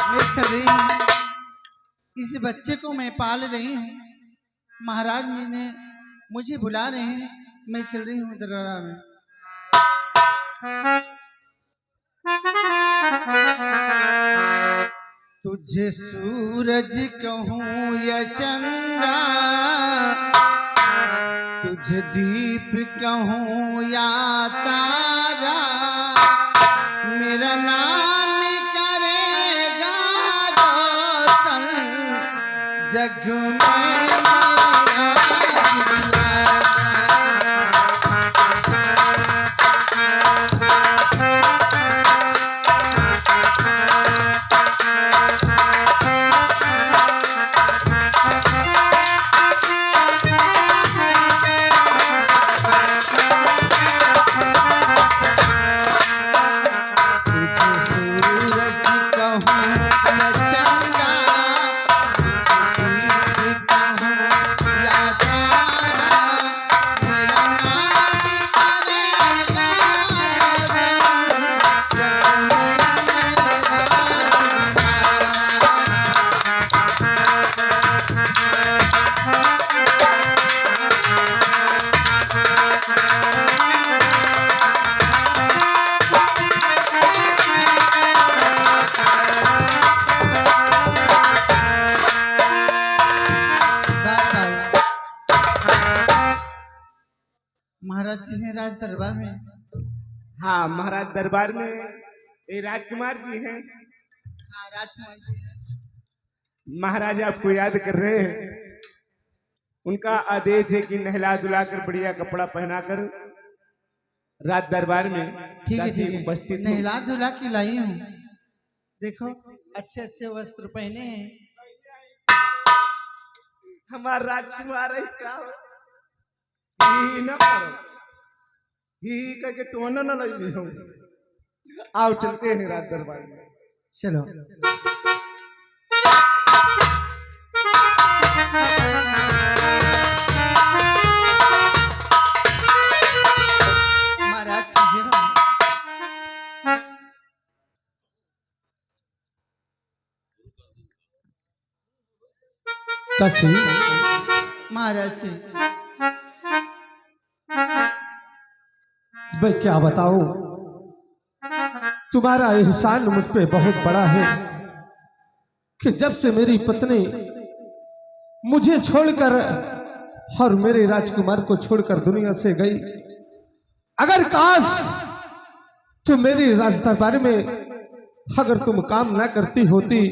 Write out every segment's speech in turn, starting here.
मैं चल रही हूँ। इस बच्चे को मैं पाल रही हूँ। महाराज जी ने मुझे बुला रहे हैं। मैं चल रही हूँ दरबार में। तुझे सूरज कहूँ या चंदा, तुझे दीप कहूँ या तारा, मेरा नाम करेगा रोशन जग में मेरा दिलारा। महाराज जी हैं राज दरबार में। हाँ, महाराज दरबार में ये राजकुमार जी हैं। हाँ, राजकुमार जी हैं। महाराज आपको याद कर रहे हैं। उनका आदेश है कि नहला धुलाकर बढ़िया कपड़ा पहनाकर राज दरबार में ठीक है उपस्थित नहला धुला के लाई हूँ। देखो अच्छे अच्छे वस्त्र पहने हैं। हमारा राजकुमार है क्या हो? ही ना करो, ही करके टोना ना लगी हो। आओ चलते हैं राज दरबार में। चलो। महाराज जी महाराज जी मैं क्या बताऊं, तुम्हारा एहसान मुझ पे बहुत बड़ा है कि जब से मेरी पत्नी मुझे छोड़कर और मेरे राजकुमार को छोड़कर दुनिया से गई, अगर काश तुम मेरी राज दरबार में अगर तुम काम ना करती होती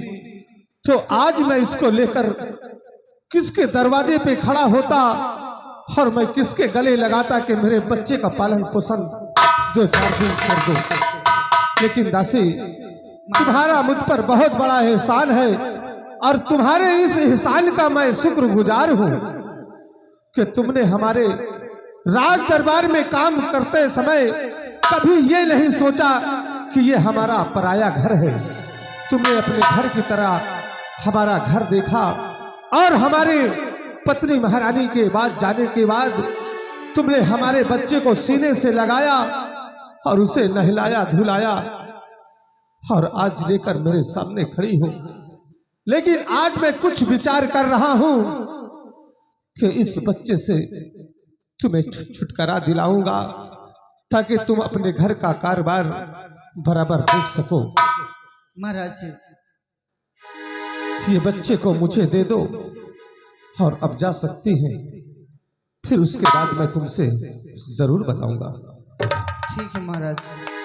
तो आज मैं इसको लेकर किसके दरवाजे पे खड़ा होता और मैं किसके गले लगाता कि मेरे बच्चे का पालन पोषण 2-4 दिन कर दो। लेकिन दासी, तुम्हारा मुझ पर बहुत बड़ा एहसान है और तुम्हारे इस एहसान का मैं शुक्रगुजार हूं कि तुमने हमारे राज दरबार में काम करते समय कभी ये नहीं सोचा कि ये हमारा पराया घर है। तुमने अपने घर की तरह हमारा घर देखा और हमारी पत्नी महारानी के बाद जाने के बाद तुमने हमारे बच्चे को सीने से लगाया और उसे नहलाया धुलाया और आज लेकर मेरे सामने खड़ी हो। लेकिन आज मैं कुछ विचार कर रहा हूं कि इस बच्चे से तुम्हें छुटकारा दिलाऊंगा ताकि तुम अपने घर का कारोबार बराबर देख सको। महाराज जी ये बच्चे को मुझे दे दो और अब जा सकती हैं। फिर उसके बाद मैं तुमसे जरूर बताऊंगा। ठीक है महाराज जी।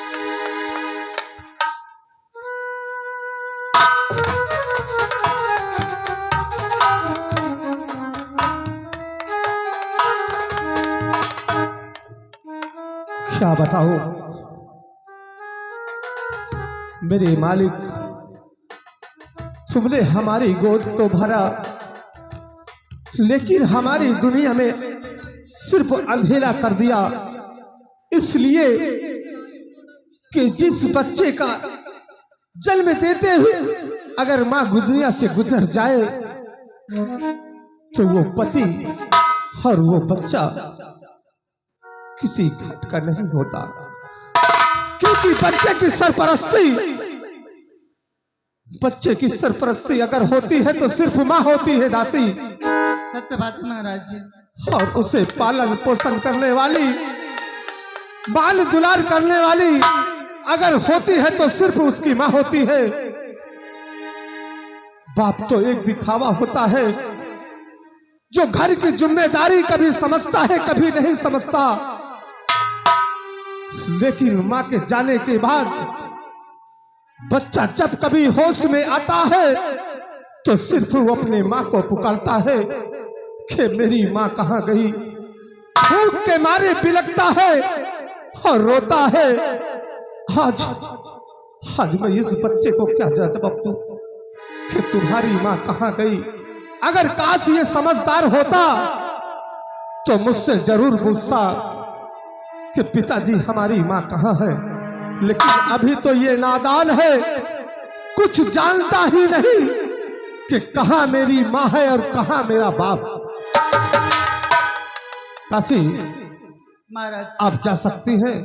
क्या बताऊं मेरे मालिक, तुमने हमारी गोद तो भरा लेकिन हमारी दुनिया में सिर्फ अंधेरा कर दिया, इसलिए कि जिस बच्चे का जन्म देते हुए अगर मां दुनिया से गुजर जाए तो वो पति और वो बच्चा किसी घाट का नहीं होता, क्योंकि बच्चे की सरपरस्ती बच्चे की सरपरस्ती अगर होती है तो सिर्फ माँ होती है दासी, सत्य बात है महाराज जी। और उसे पालन पोषण करने वाली, बाल दुलार करने वाली अगर होती है तो सिर्फ उसकी माँ होती है। बाप तो एक दिखावा होता है जो घर की जिम्मेदारी कभी समझता है कभी नहीं समझता, लेकिन माँ के जाने के बाद बच्चा जब कभी होश में आता है तो सिर्फ वो अपने माँ को पुकारता है कि मेरी माँ कहाँ गई। भूख के मारे बिलखता है और रोता है। आज मैं इस बच्चे को क्या जवाब दूं कि तुम्हारी माँ कहाँ गई। अगर काश ये समझदार होता तो मुझसे जरूर पूछता कि पिताजी हमारी माँ कहाँ है, लेकिन अभी तो ये नादान है, कुछ जानता ही नहीं कि कहाँ मेरी माँ है और कहाँ मेरा बाप। काशी महाराज आप जा सकती हैं,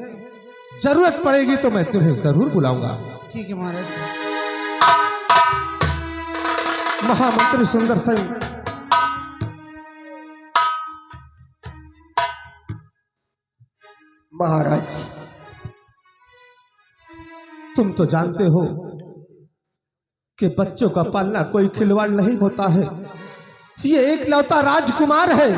जरूरत पड़ेगी तो मैं तुम्हें जरूर बुलाऊंगा। ठीक है महाराज जी। महामंत्री सुंदर सिंह, महाराज तुम तो जानते हो कि बच्चों का पालना कोई खिलवाड़ नहीं होता है। ये एक लौता राजकुमार है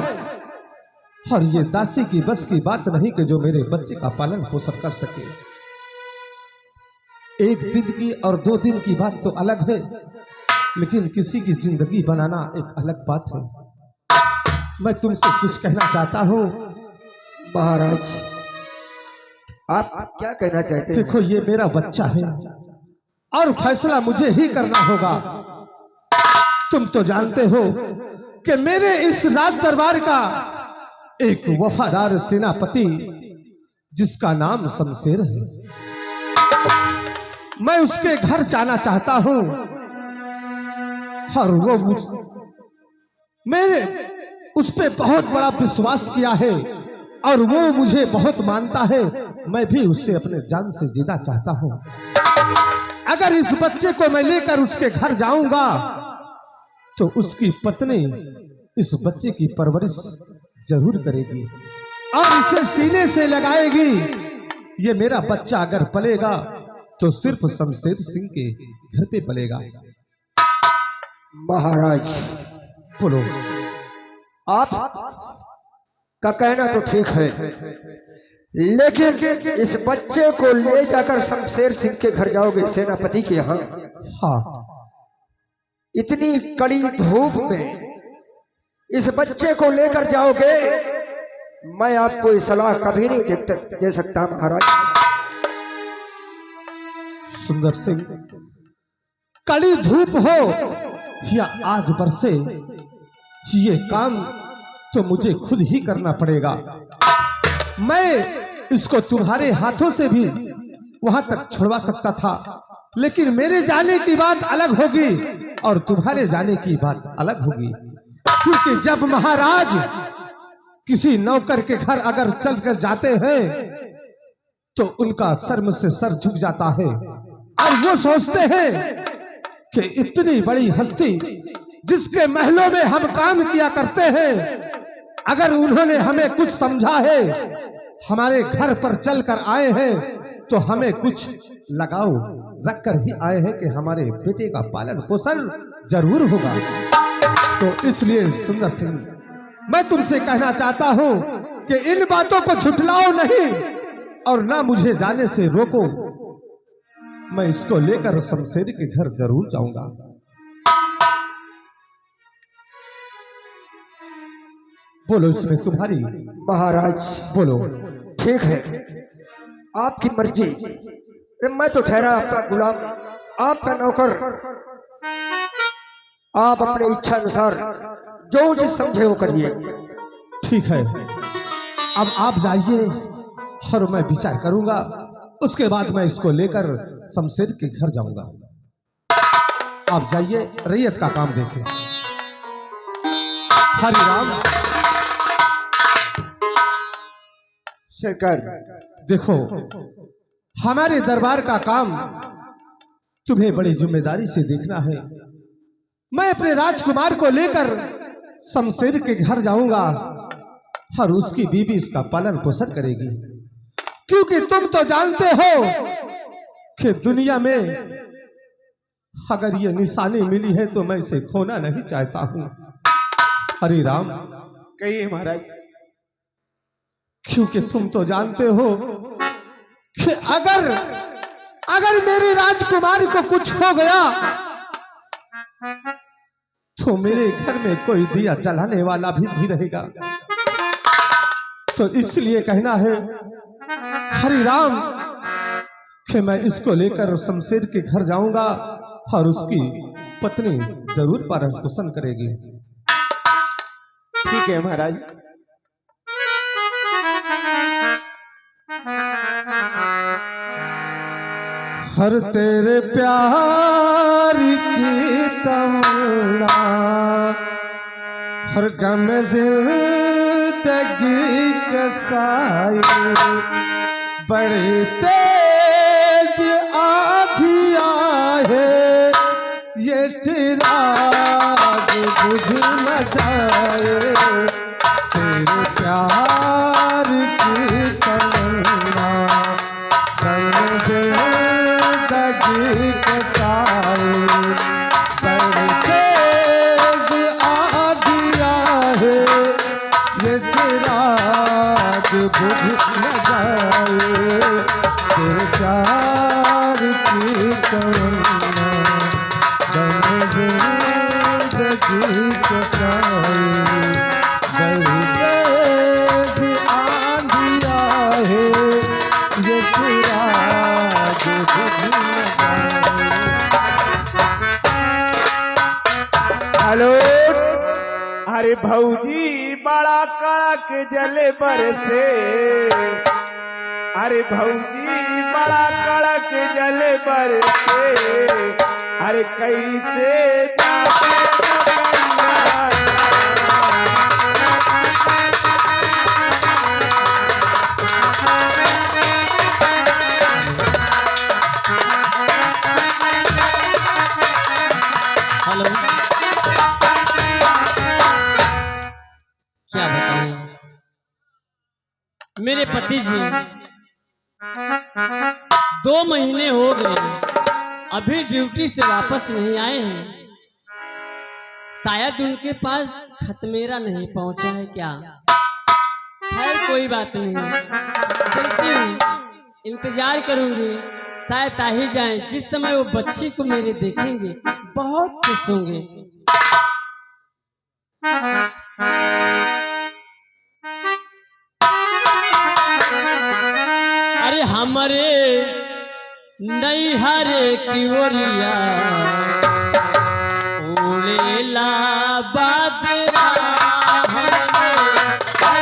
और ये दासी की बस की बात नहीं कि जो मेरे बच्चे का पालन पोषण कर सके। एक दिन की और 2 दिन की बात तो अलग है, लेकिन किसी की जिंदगी बनाना एक अलग बात है। मैं तुमसे कुछ कहना चाहता हूँ। महाराज आप क्या कहना चाहते हैं? देखो ये मेरा बच्चा है और फैसला मुझे ही करना होगा। तुम तो जानते हो कि मेरे इस राज दरबार का एक वफादार सेनापति जिसका नाम शमशेर है, मैं उसके घर जाना चाहता हूं और वो मेरे उस पे बहुत बड़ा विश्वास किया है और वो मुझे बहुत मानता है। मैं भी उससे अपने जान से जीना चाहता हूं। अगर इस बच्चे को मैं लेकर उसके घर जाऊंगा तो उसकी पत्नी इस बच्चे की परवरिश जरूर करेगी और इसे सीने से लगाएगी। ये मेरा बच्चा अगर पलेगा तो सिर्फ शमशेर सिंह के घर पे पलेगा। महाराज बोलो। आप का कहना तो ठीक है, लेकिन इस बच्चे को ले जाकर शमशेर सिंह के घर जाओगे, सेनापति के यहाँ? हाँ। इतनी कड़ी धूप में इस बच्चे को लेकर जाओगे? मैं आपको ये सलाह कभी नहीं दे सकता महाराज। सुंदर सिंह, कड़ी धूप हो या आग बरसे, ये काम तो मुझे खुद ही करना पड़ेगा। मैं इसको तुम्हारे हाथों से भी वहां तक छुड़वा सकता था, लेकिन मेरे जाने की बात अलग होगी और तुम्हारे जाने की बात अलग होगी। क्योंकि जब महाराज किसी नौकर के घर अगर चलकर जाते हैं तो उनका सर मुझसे सर झुक जाता है और वो सोचते हैं कि इतनी बड़ी हस्ती जिसके महलों में हम काम किया करते हैं, अगर उन्होंने हमें कुछ समझा है, हमारे घर पर चलकर आए हैं तो हमें कुछ लगाओ रख कर ही आए हैं कि हमारे बेटे का पालन पोषण जरूर होगा। तो इसलिए सुंदर सिंह, मैं तुमसे कहना चाहता हूं कि इन बातों को झुठलाओ नहीं और ना मुझे जाने से रोको। मैं इसको लेकर शमशेर के घर जरूर जाऊंगा। बोलो इसमें तुम्हारी। महाराज बोलो। ठीक है, आपकी मर्जी। मैं तो ठहरा आपका गुलाम, आपका नौकर। आप अपने इच्छा अनुसार जो चीज समझे वो करिए। ठीक है, अब आप जाइए और मैं विचार करूंगा, उसके बाद मैं इसको लेकर शमशेर के घर जाऊंगा। आप जाइए, रैयत का काम देखें। हरि राम। सरकार देखो, हमारे दरबार का काम तुम्हें बड़ी जिम्मेदारी से देखना है। मैं अपने राजकुमार को लेकर शमशेर के घर जाऊंगा और उसकी बीवी इसका पालन पोषण करेगी, क्योंकि तुम तो जानते हो कि दुनिया में अगर ये निशानी मिली है तो मैं इसे खोना नहीं चाहता हूं। हरि राम। कहिए महाराज। क्योंकि तुम तो जानते हो कि अगर मेरे राजकुमार को कुछ हो गया तो मेरे घर में कोई दिया जलाने वाला भी नहीं रहेगा। तो इसलिए कहना है हरि राम कि मैं इसको लेकर शमशेर के घर जाऊंगा और उसकी पत्नी जरूर पालन पोषण करेगी। ठीक है महाराज। हर तेरे प्यार की तमन्ना हर गम जिंदगी के साए बड़े तेज आधिया है ये चिराग बुझ न जाए। तेरे प्यार की तमन्ना गम जिंदगी के साए बड़े तेज आधिया है ये चिराग बुझ न जाए। तेरे प्यार की तमन्ना गम जिंदगी के साए बड़ी तेज आंधिया है ये चिराग बुझ न जाए। हेलो। अरे भौजी बड़ा कड़क जले बरसे। अरे भौजी बड़ा कड़क जले बरसे। अरे कैसे जाते हेलो, क्या बताऊं, मेरे पति जी 2 महीने हो गए अभी ड्यूटी से वापस नहीं आए हैं। शायद उनके पास खत मेरा नहीं पहुंचा है क्या। खैर कोई बात नहीं, चलती हूँ, इंतजार करूंगी, शायद आ ही जाए। जिस समय वो बच्ची को मेरे देखेंगे बहुत खुश होंगे। अरे हमारे नैहरे की ओरिया उड़ेला बादरा।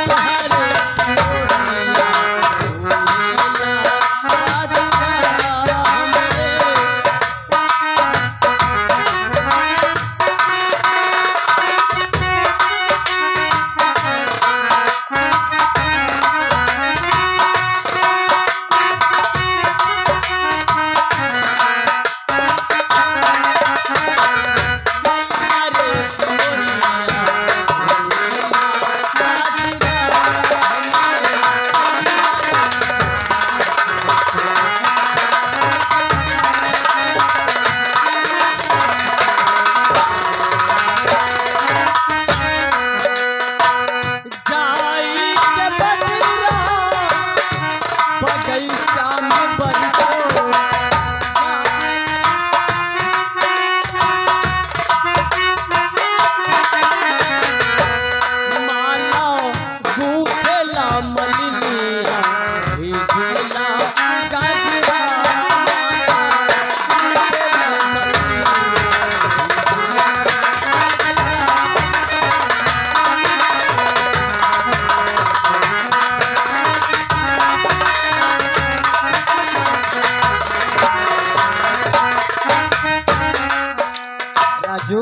हमारे नैहरे की ओरिया उड़ेला बादरा। हमारे राजू,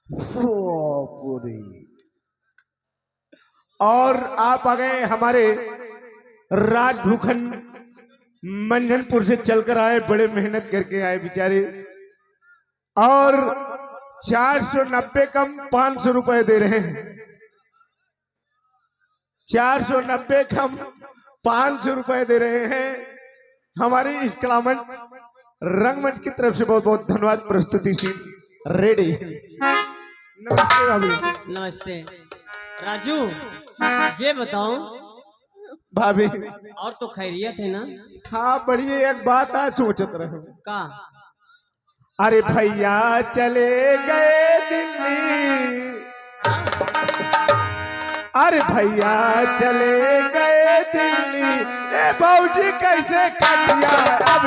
ओ पूरी। और आप आ गए हमारे राज भूखंड मंझनपुर से चलकर आए, बड़े मेहनत करके आए बेचारे। और 490 कम 500 रुपए दे रहे हैं। 490 कम 500 रुपए दे रहे हैं। हमारी इस कलामंच रंगमंच की तरफ से बहुत बहुत धन्यवाद। प्रस्तुति सी रेडी। नमस्ते भाभी। नमस्ते राजू, ये बताओ भाभी। और तो खैरियत है ना? हाँ बढ़िया। एक बात आज सोचत रहे। का? अरे भैया चले गए दिल्ली, अरे भैया चले गए दिल्ली, ए बहूजी कैसे कटिया अब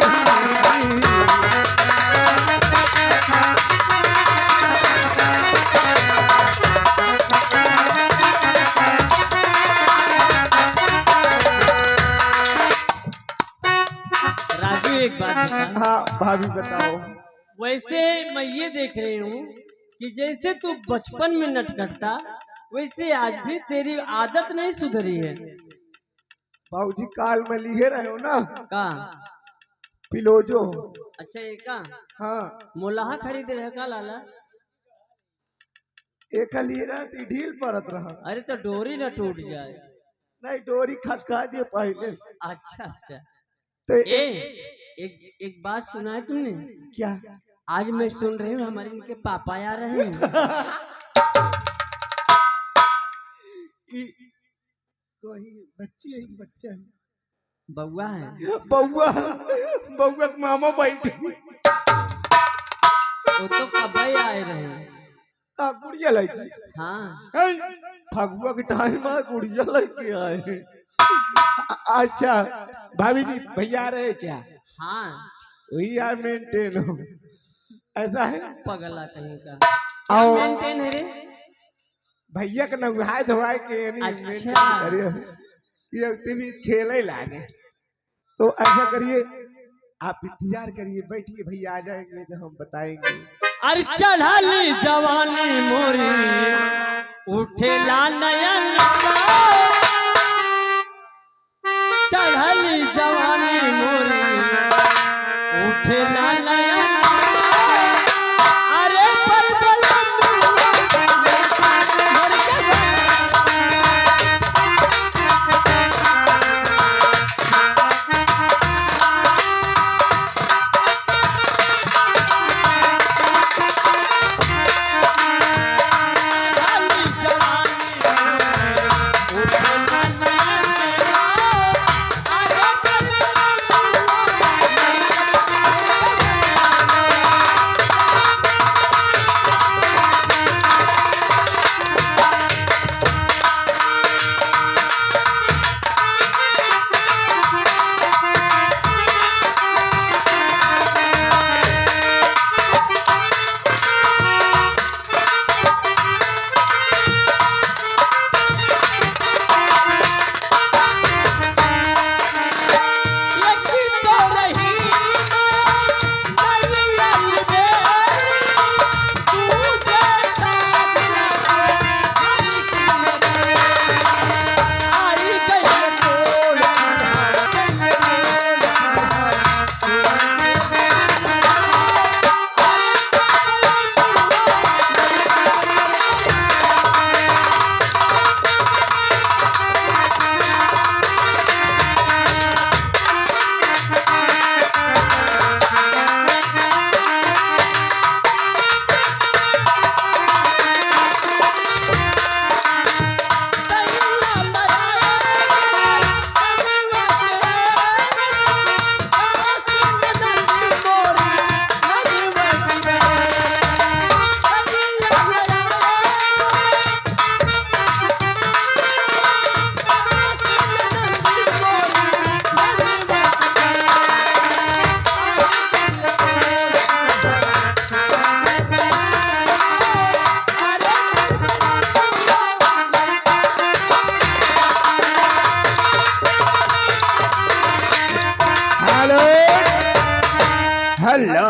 राजू एक बात बता। हाँ भाभी बताओ। वैसे मैं ये देख रही हूँ कि जैसे तू बचपन में नटखटता, वैसे आज भी तेरी आदत नहीं सुधरी है। बाबूजी काल में लिए रहे हो ना का? पिलोजो। अच्छा ये का? हाँ मोलाहा खरीद रहे का लाला? एक लिए रहा थी, ढील पड़त रहा। अरे तो डोरी ना टूट जाए। नहीं डोरी खसका दिए पहले। अच्छा अच्छा। तो एक बात सुना है तुमने? क्या? आज मैं सुन रही हूँ हमारे इनके पापा आ रहे हैं। कोई बच्ची है, बच्चा है, बउआ है? बउआ। बउआ के मामा बैठे। वो तो कब ही आए रहे। का गुड़िया लगी? हाँ फगुआ के टाइम में गुड़िया लेके आए। अच्छा भाभी जी भैया आ रहे क्या? हाँ वही यार मेंटेन हो। ऐसा है पगला कहीं का। आओ। मेंटेन है रे। भैया के नहाए धोआए के अच्छा। ये भी खेले लागे। तो ऐसा करिए, आप इंतजार करिए, बैठिए, भैया आ जाएंगे तो हम बताएंगे। अरे चढ़ली जवानी मोरी उठेला नयन, चढ़ली जवानी मोरी उठेला नयन। अरे हेलो।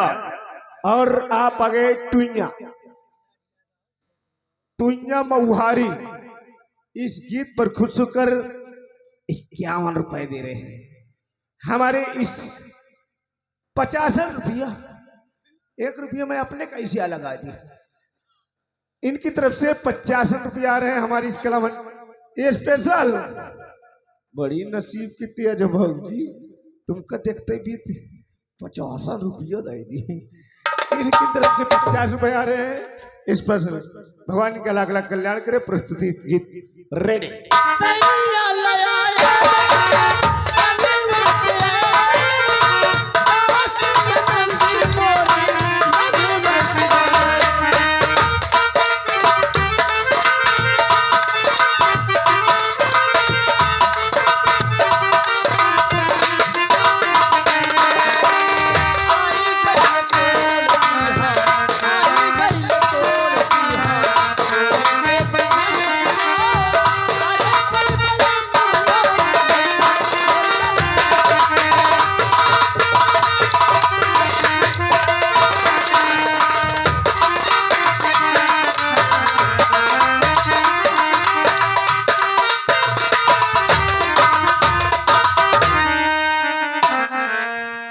और आप आ गए टुइया। तुइया मऊहारी इस गीत पर खुश होकर 51 रुपए दे रहे हैं। हमारे इस 50 रुपया, 1 रुपया मैं अपने कैसिया लगा दी। इनकी तरफ से 50 रुपया आ रहे हैं हमारी इस कला ये स्पेशल। बड़ी नसीब की तेज जी, तुमको देखते भी 50 रुपया दे दी। इनकी तरफ से 50 रुपए आ रहे हैं स्पेशल। भगवान का लाख लाख कल्याण करे। प्रस्तुति गीत रेडी।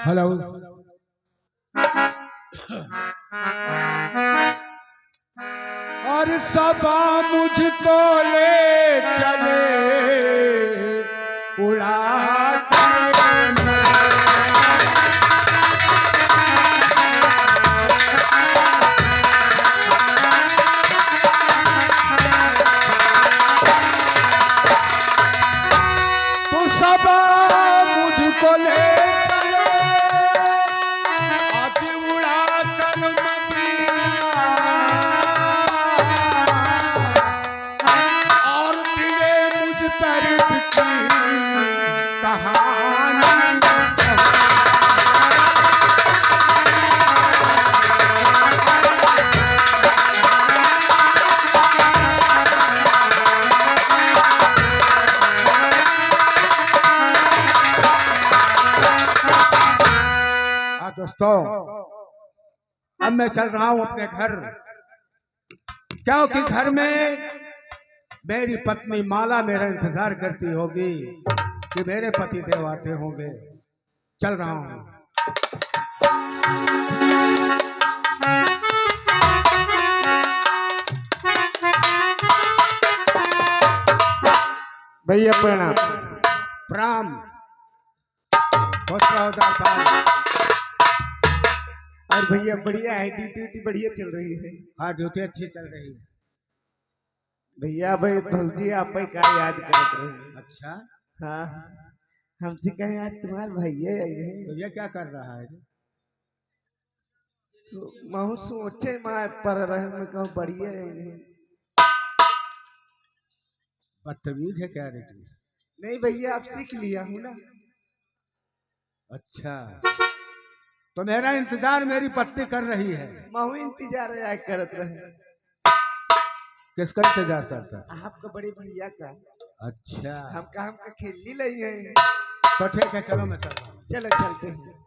हेलो, और सबा मुझको ले चले उड़ा तो सबा मुझको ले दोस्तों, अब मैं चल रहा हूं अपने घर, क्योंकि घर में मेरी पत्नी माला मेरा इंतजार करती होगी कि मेरे पति देव आते होंगे। चल रहा हूं। भैया प्रणाम। प्रणाम। और भैया बढ़िया है, ड्यूटी बढ़िया चल रही है। हाँ, ड्यूटी अच्छी चल रही है भैया। भाई भौजी आप का याद करते रहे। अच्छा, हाँ, हमसे कहें आज तुम्हारे भैया तो ये क्या कर रहा है? तो महू सोचे माँ पर रहे में कहूँ बढ़िया है। बदतमीज है क्या रे? नहीं भैया, आप सीख लिया हूँ ना। अच्छा, तो मेरा इंतजार मेरी पत्नी कर रही है। महू इंतजार करत रहे। किसका इंतजार करता है? आपका बड़े भैया का। अच्छा, हमका खेलनी नहीं है। तो ठीक है, चलो मैं चल रहा हूँ। चलो चलते हैं।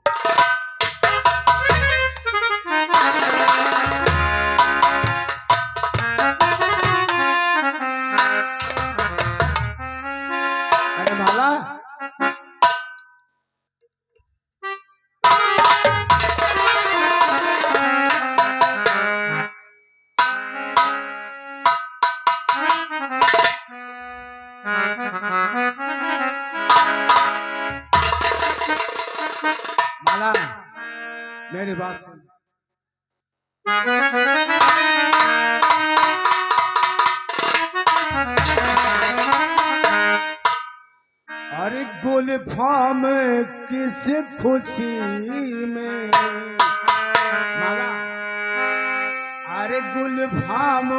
अरे माला, माला, मेरी बात सुन। अरे गुलफाम किस खुशी में माला, अरे गुलफाम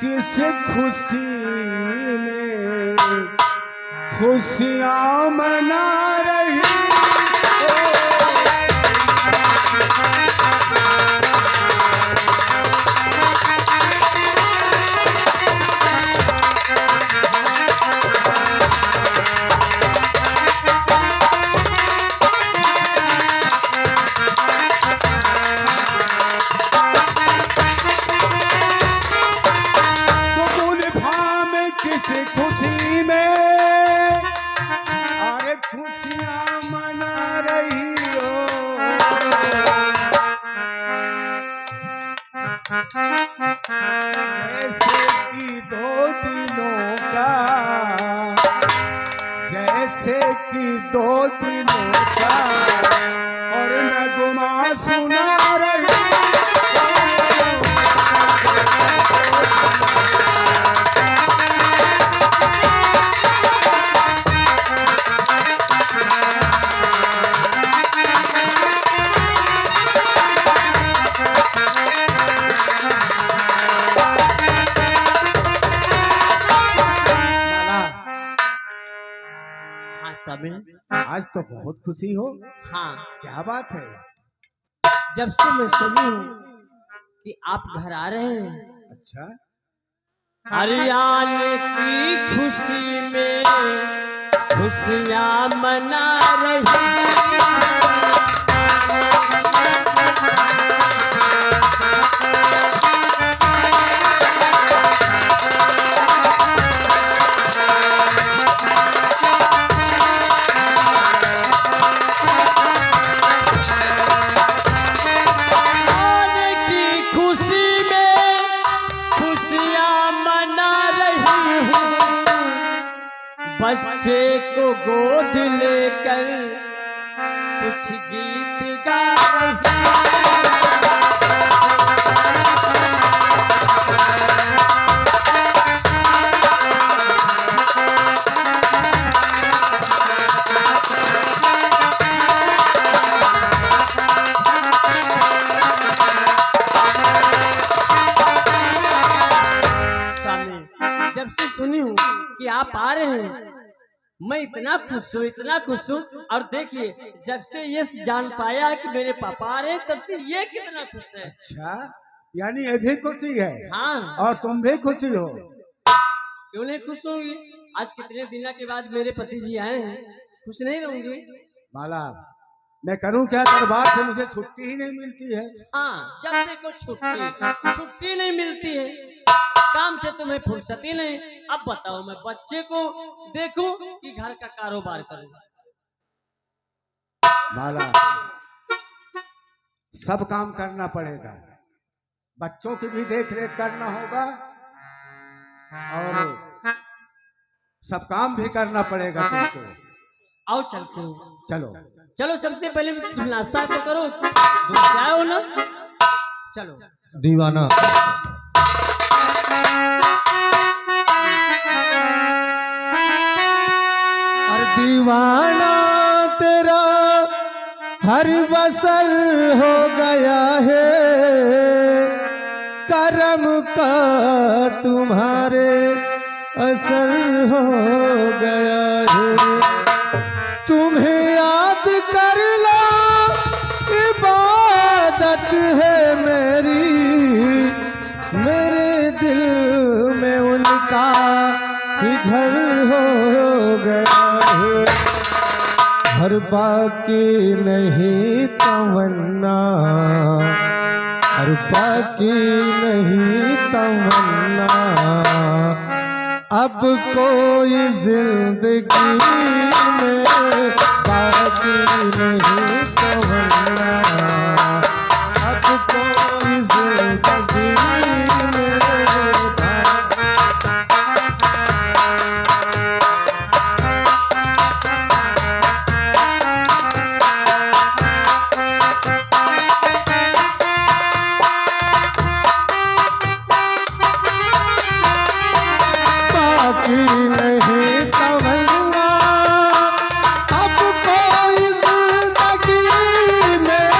किस खुशी में खुशियां मना रही खुशी खुशी में अरे खुशियां मना रही हो। जैसे कि 2 दिनों का, जैसे कि 2 दिनों का और नगमा सुना रही हो। हाँ सामी, आज तो बहुत खुशी हो, हाँ क्या बात है? जब से मैं सुनी हूँ कि आप घर आ रहे हैं, अच्छा, हरियाणा की खुशी में खुशियाँ मना रही। बच्चे को गोद लेकर कुछ गीत गा स्वामी, जब से सुनी हूँ कि आप आ रहे हैं मैं इतना खुश हूँ, इतना खुश हूँ। और देखिए जब से ये जान पाया कि मेरे पापा आ रहे हैं तब से ये कितना खुश है। अच्छा, यानी ये भी खुशी है? हाँ, और तुम भी खुशी हो? क्यों नहीं खुश होंगी? आज कितने दिनों के बाद मेरे पति जी आए हैं, खुश नहीं रहूंगी? माला, मैं करूं क्या? दरबार से मुझे छुट्टी ही नहीं मिलती है। हाँ, जब से को छुट्टी नहीं मिलती है, काम से तुम्हें फुर्सत ही नहीं। अब बताओ मैं बच्चे को देखूं कि घर का कारोबार करूं? माला, सब काम करना पड़ेगा, बच्चों की भी देख रेख करना होगा और सब काम भी करना पड़ेगा तुमको। आओ चलते हैं। चलो चलो, सबसे पहले तुम नाश्ता तो करो, दूध क्या हो ना। चलो दीवाना, और दीवाना तेरा हर बसर हो गया है, करम का तुम्हारे असर हो गया है। तुम्हें याद कर लो इबादत है मेरी, मेरे दिल में उनका ही घर हो गया है। हर बाकी नहीं तमन्ना, हर बाकी नहीं तमन्ना, अब कोई जिंदगी में बाकी नहीं तमन्ना, अब कोई जिंदगी में नहीं तमन्ना, अब कोई जिंदगी में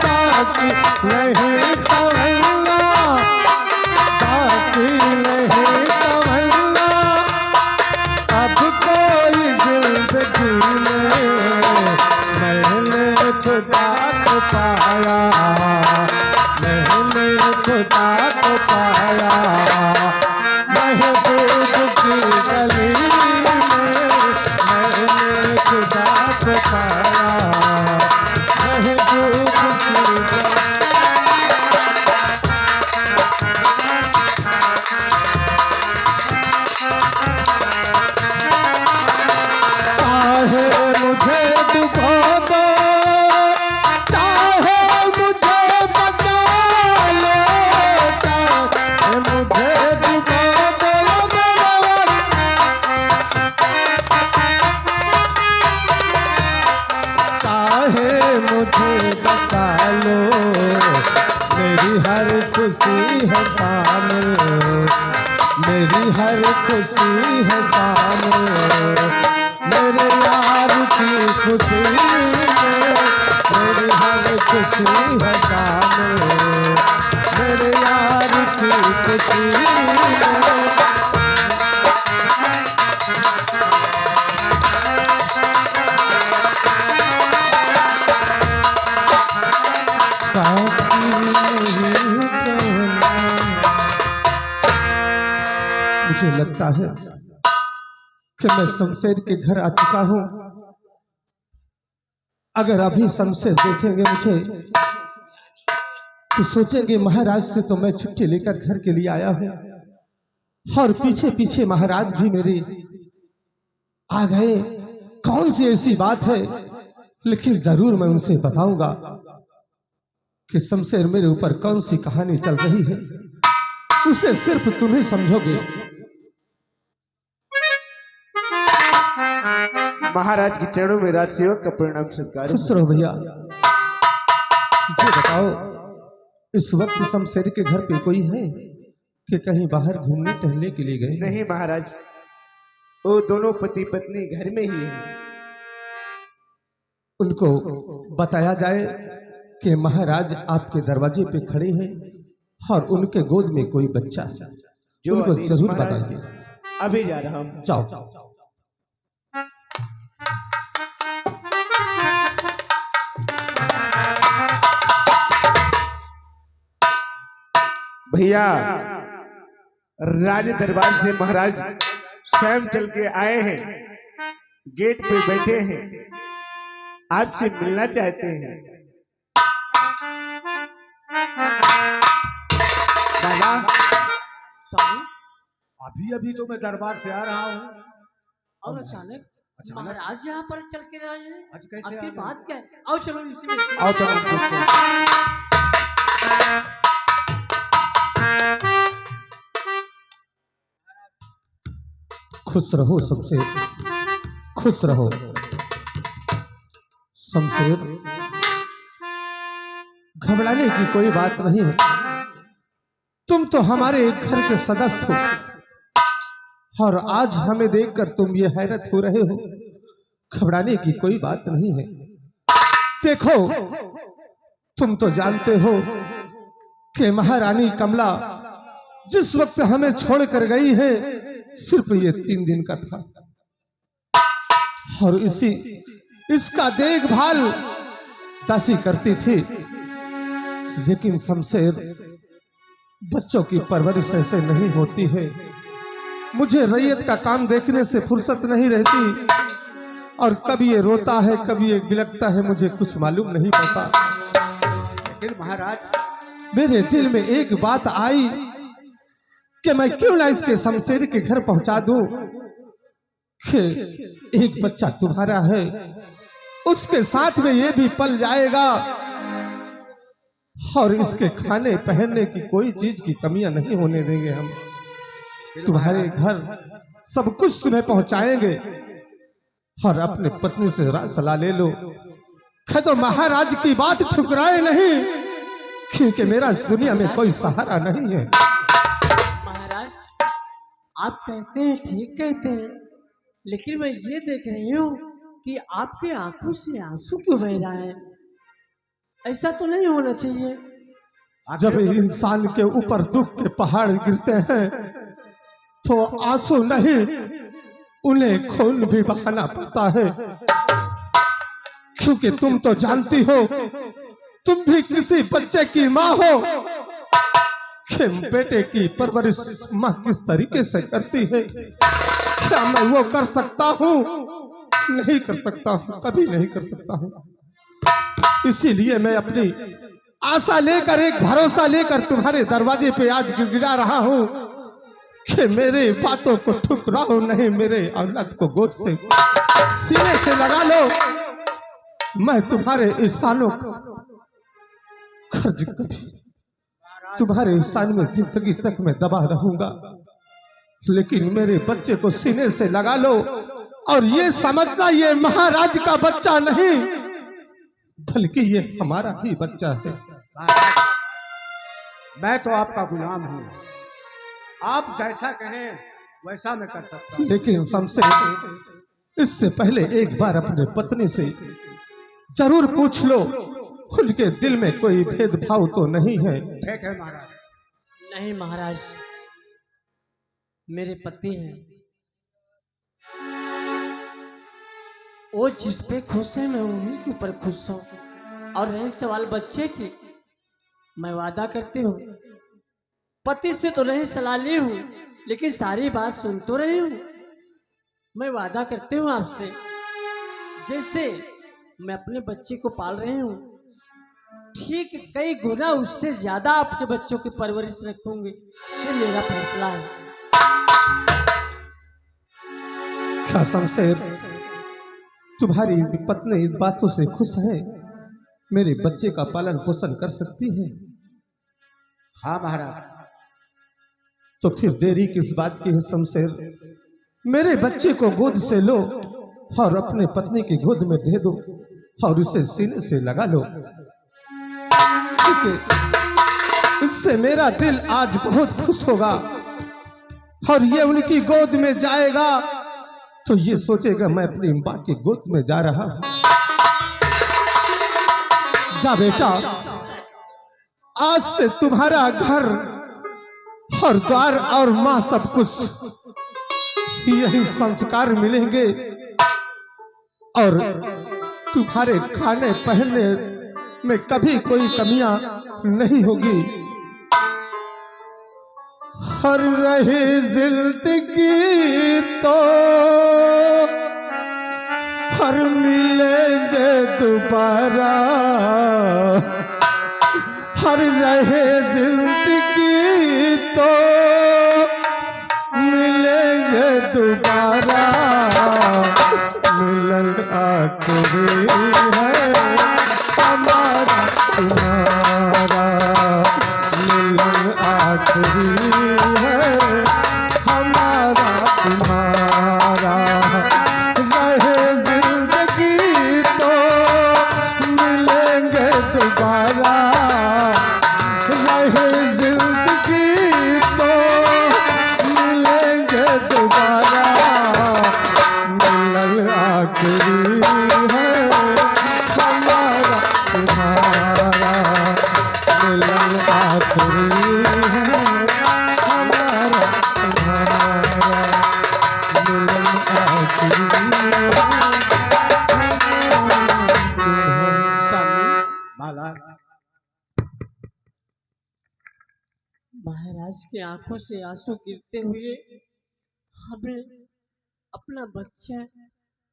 बाकी नहीं तमन्ना, बाकी नहीं तमन्ना, अब कोई जिंदगी में। मैंने खुदा को पाया, मैंने खुदा को पाया, महबूब की गली में मैंने खुदा को पाया, महबूब की गली। मेरी हर खुशी है शामिल, मेरे यार की खुशी में मेरी हर खुशी है शामिल, मेरे यार की खुशी में। मुझे लगता है कि मैं शमशेर के घर आ चुका हूं। अगर अभी शमशेर देखेंगे मुझे तो सोचेंगे महाराज से तो मैं छुट्टी लेकर घर के लिए आया हूं, और पीछे पीछे महाराज भी मेरे आ गए। कौन सी ऐसी बात है, लेकिन जरूर मैं उनसे बताऊंगा कि शमशेर मेरे ऊपर कौन सी कहानी चल रही है, उसे सिर्फ तुम ही समझोगे। महाराज के चरणों में राजसेवक का प्रणाम सत्कार। खुश रहो भैया। ये बताओ, इस वक्त शमशेर के घर पे कोई है कि कहीं बाहर घूमने टहलने के लिए गए? नहीं महाराज, वो दोनों पति पत्नी घर में ही हैं। उनको बताया जाए कि महाराज आपके दरवाजे पे खड़े हैं और उनके गोद में कोई बच्चा है, जो उनको आदेश जरूर महाराज, बताइए। अभी जा रहा हूं। जाओ। भैया, राज दरबार से महाराज स्वयं चल के आए हैं, गेट पे बैठे हैं, आपसे मिलना चाहते हैं। दादा, स्वामी, अभी अभी तो मैं दरबार से आ रहा हूँ। और अचानक अचानक? महाराज यहाँ पर चल के रहे हैं। आज कैसे आपकी आ गए? बात क्या है? आओ चलो नीचे मिलते हैं। आओ चलो देखते हैं। खुश रहो शमशेर, खुश रहो शमशेर। घबराने की कोई बात नहीं है, तुम तो हमारे घर के सदस्य हो और आज हमें देखकर तुम ये हैरत हो रहे हो। घबराने की कोई बात नहीं है। देखो, तुम तो जानते हो कि महारानी कमला जिस वक्त हमें छोड़कर गई है सिर्फ ये 3 दिन का था, और इसका देखभाल दासी करती थी। लेकिन शमशेर, बच्चों की परवरिश ऐसे नहीं होती है। मुझे रैयत का काम देखने से फुर्सत नहीं रहती, और कभी ये रोता है, कभी ये बिलखता है, मुझे कुछ मालूम नहीं पड़ता। लेकिन महाराज, मेरे दिल में एक बात आई कि मैं क्यों ना इसके शमशेर के घर पहुंचा दूं कि एक बच्चा तुम्हारा है, उसके साथ में ये भी पल जाएगा और इसके खाने पहनने की कोई चीज की कमियां नहीं होने देंगे हम। तुम्हारे घर सब कुछ तुम्हें पहुंचाएंगे और अपने पत्नी से सलाह ले लो। तो महाराज की बात ठुकराए नहीं, क्योंकि मेरा इस दुनिया में कोई सहारा नहीं है। महाराज, आप कहते हैं, ठीक कहते हैं, लेकिन मैं ये देख रही हूँ कि आपके आंखों से आंसू क्यों बह रहा है। ऐसा तो नहीं होना चाहिए। जब इंसान के ऊपर दुख के पहाड़ गिरते हैं तो आंसू नहीं, उन्हें खून भी बहाना पड़ता है। क्योंकि तुम तो जानती हो, तुम भी किसी बच्चे की माँ हो कि बेटे की परवरिश माँ किस तरीके से करती है। क्या मैं वो कर सकता हूँ? नहीं कर सकता हूँ, कभी नहीं कर सकता हूँ। इसीलिए मैं अपनी आशा लेकर, एक भरोसा लेकर तुम्हारे दरवाजे पे आज गिड़गिड़ा रहा हूँ कि मेरे बातों को ठुकराओ नहीं, मेरे औलाद को गोद से सीने से लगा लो। मैं तुम्हारे एहसानों का कर्ज कभी, तुम्हारे एहसान में जिंदगी तक मैं दबा रहूंगा, लेकिन मेरे बच्चे को सीने से लगा लो और ये समझना ये महाराज का बच्चा नहीं, बल्कि ये हमारा ही बच्चा है। मैं तो आपका गुलाम हूँ, आप जैसा कहें वैसा मैं कर सकता हूँ। लेकिन शमशेर, इससे पहले एक बार अपने पत्नी से जरूर पूछ लो, उनके दिल में कोई भेदभाव तो नहीं है। ठीक है महाराज। नहीं महाराज, मेरे पति हैं, वो जिस पे खुश है मैं उन्हीं के ऊपर खुश हूँ। और रही सवाल बच्चे की, मैं वादा करती हूँ, पति से तो नहीं सलाह ली हूँ लेकिन सारी बात सुन तो रही हूँ। मैं वादा करती हूँ आपसे, जैसे मैं अपने बच्चे को पाल रही हूँ, ठीक कई गुना उससे ज्यादा आपके बच्चों की परवरिश रखूंगी। ये मेरा फैसला है। क्या शमशेर, तुम्हारी पत्नी इस बातों से खुश है, मेरे बच्चे का पालन पोषण कर सकती है? हाँ महाराज। तो फिर देरी किस बात की है शमशेर? मेरे बच्चे को गोद से लो और अपने पत्नी की गोद में दे दो और उसे सीने से लगा लो। ठीक है, इससे मेरा दिल आज बहुत खुश होगा और ये उनकी गोद में जाएगा तो ये सोचेगा मैं अपनी मां की गोद में जा रहा हूं। जा बेटा, आज से तुम्हारा घर और द्वार और मां सब कुछ यही संस्कार मिलेंगे और तुम्हारे खाने पहनने में कभी कोई कमियां नहीं होगी। हर रही जिंदगी तो हर मिलेंगे दोबारा, हर रहे जिंदगी तो मिलेंगे दोबारा, मिलन आखिरी है हमारा तुम्हारा, मिलन आखिरी है हमारा तुम्हारा, रहे जिंदगी तो मिलेंगे दोबारा, रहे जिंदगी तो मिलेंगे दोबारा, मिलन आखिरी है हमारा तुम्हारा, मिलन आखिरी है हमारा तुम्हारा, मिलन आखिरी है स्वामी, महाराज। महाराज की आंखों से आंसू गिरते हुए हमें अपना बच्चा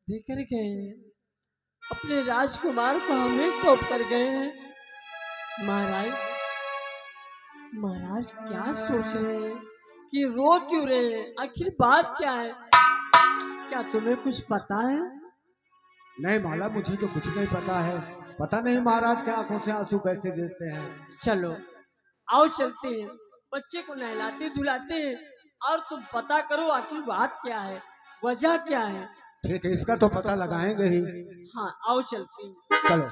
देकर गए हैं, अपने राजकुमार को हमें सौंप कर गए हैं। महाराज, महाराज क्या सोच रहे हैं कि रो क्यों रहे हैं? आखिर बात क्या है? क्या तुम्हें कुछ पता है? नहीं महाराज, मुझे तो कुछ नहीं पता है। पता नहीं महाराज के आंखों से आंसू कैसे गिरते हैं। चलो आओ चलते हैं, बच्चे को नहलाते धुलाते हैं और तुम पता करो आखिर बात क्या है, वजह क्या है। ठीक है, इसका तो पता लगाएंगे ही। हाँ आओ चलते हैं। चलो।